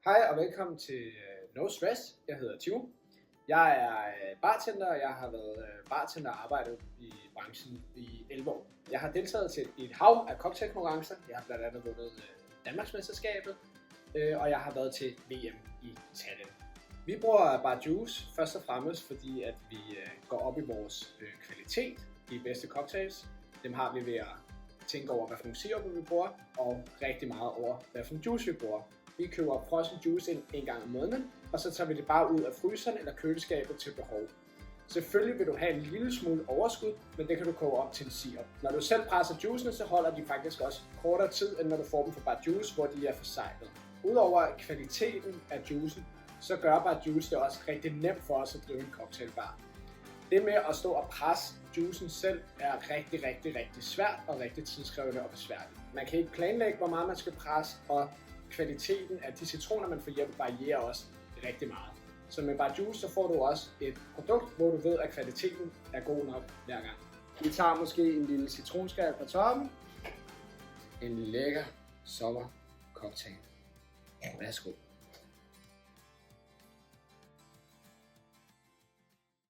Hej og velkommen til No Stress. Jeg hedder Timo. Jeg er bartender, og jeg har været bartender og arbejdet i branchen i 11 år. Jeg har deltaget til et hav af cocktailkonkurrencer. Jeg har blandt andet vundet Danmarksmesterskabet, og jeg har været til VM i Tallinn. Vi bruger Bar Juice først og fremmest, fordi at vi går op i vores kvalitet, de bedste cocktails. Dem har vi ved at tænke over, hvad for nogle siruper vi bruger, og rigtig meget over, hvad for en juice vi bruger. Vi køber frossen juice ind en gang om måneden, og så tager vi det bare ud af fryseren eller køleskabet til behov. Selvfølgelig vil du have en lille smule overskud, men det kan du koge op til en sirup. Når du selv presser juicene, så holder de faktisk også kortere tid, end når du får dem fra Bar Juice, hvor de er forseglet. Udover kvaliteten af juicen, så gør Bar Juice det også rigtig nemt for os at drive en cocktailbar. Det med at stå og presse juicen selv er rigtig svært og rigtig tidskrævende og besværligt. Man kan ikke planlægge, hvor meget man skal presse, og kvaliteten af de citroner, man får hjem, varierer også rigtig meget. Så med Bar Juice, så får du også et produkt, hvor du ved, at kvaliteten er god nok hver gang. Vi tager måske en lille citronskal på toppen. En lækker sommer cocktail. Værsgo.